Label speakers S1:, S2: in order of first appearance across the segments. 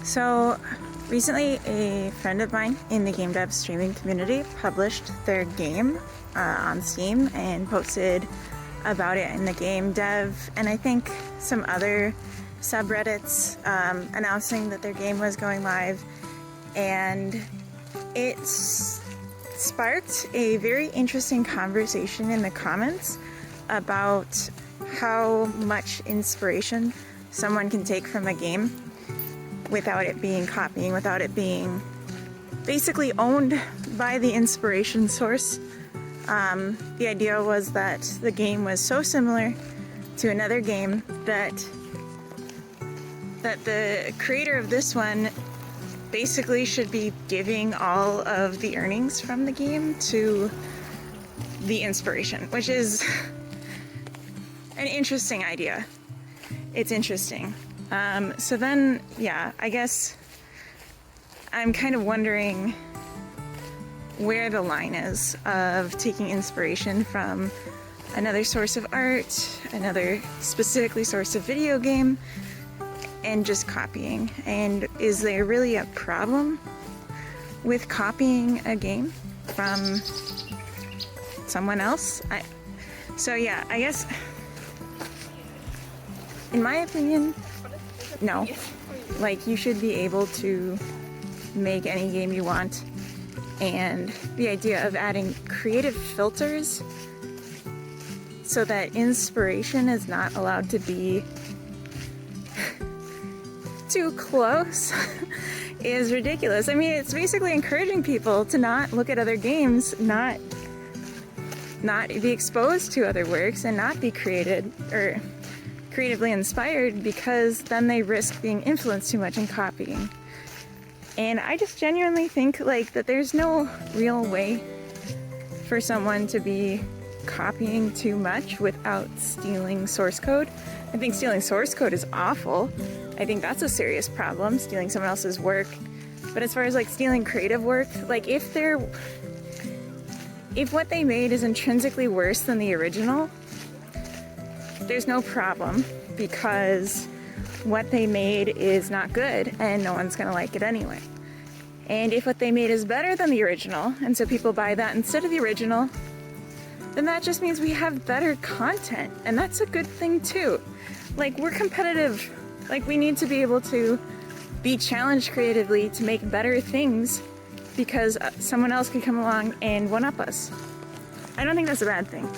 S1: So recently a friend of mine in the game dev streaming community published their game on Steam and posted about it in the game dev and I think some other subreddits announcing that their game was going live, and it sparked a very interesting conversation in the comments about how much inspiration someone can take from a game without it being copying, without it being basically owned by the inspiration source. The idea was that the game was so similar to another game that the creator of this one basically should be giving all of the earnings from the game to the inspiration, which is an interesting idea. It's interesting. So then, yeah, I guess I'm kind of wondering where the line is of taking inspiration from another source of art, another specifically source of video game, and just copying. And is there really a problem with copying a game from someone else? So yeah, I guess, in my opinion, no. Like, you should be able to make any game you want, and the idea of adding creative filters so that inspiration is not allowed to be too close is ridiculous. I mean, it's basically encouraging people to not look at other games, not be exposed to other works, and not be created or creatively inspired, because then they risk being influenced too much and copying. And I just genuinely think like that there's no real way for someone to be copying too much without stealing source code. I think stealing source code is awful. I think that's a serious problem, stealing someone else's work. But as far as like stealing creative work, like if what they made is intrinsically worse than the original, there's no problem, because what they made is not good and no one's gonna like it anyway. And if what they made is better than the original, and so people buy that instead of the original, then that just means we have better content, and that's a good thing too. Like, we're competitive. Like, we need to be able to be challenged creatively to make better things, because someone else can come along and one-up us. I don't think that's a bad thing.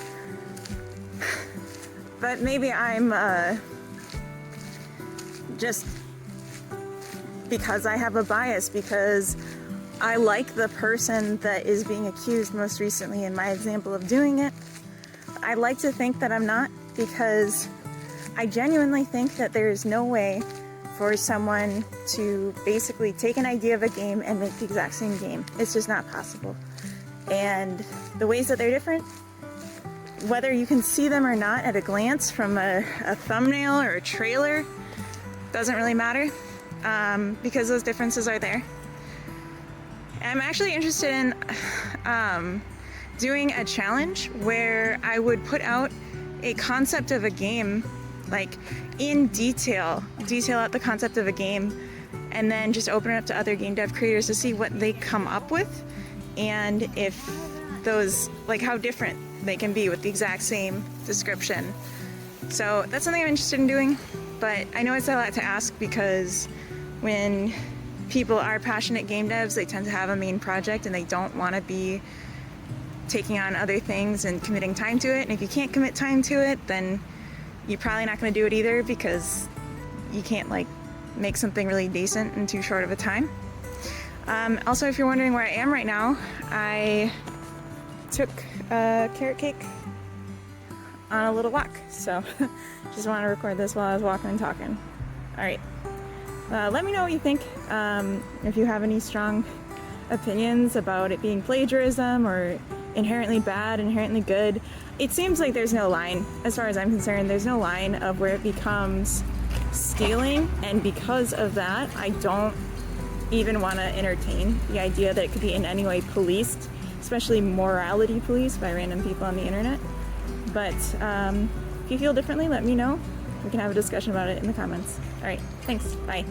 S1: But maybe I'm just because I have a bias, because I like the person that is being accused most recently in my example of doing it. I like to think that I'm not, because I genuinely think that there is no way for someone to basically take an idea of a game and make the exact same game. It's just not possible. And the ways that they're different, whether you can see them or not at a glance from a thumbnail or a trailer, doesn't really matter, because those differences are there. I'm actually interested in doing a challenge where I would put out a concept of a game, like in detail out the concept of a game, and then just open it up to other game dev creators to see what they come up with, and if those, like, how different they can be with the exact same description. So that's something I'm interested in doing, but I know it's a lot to ask, because when people are passionate game devs, they tend to have a main project and they don't want to be taking on other things and committing time to it. And if you can't commit time to it, then you're probably not going to do it either, because you can't like make something really decent in too short of a time. Also, if you're wondering where I am right now, I took a carrot cake on a little walk, so just want to record this while I was walking and talking. Alright, let me know what you think, if you have any strong opinions about it being plagiarism or inherently bad, inherently good. It seems like there's no line, as far as I'm concerned. There's no line of where it becomes stealing, and because of that, I don't even want to entertain the idea that it could be in any way policed, especially morality policed by random people on the internet. But if you feel differently, let me know. We can have a discussion about it in the comments. All right, thanks. Bye.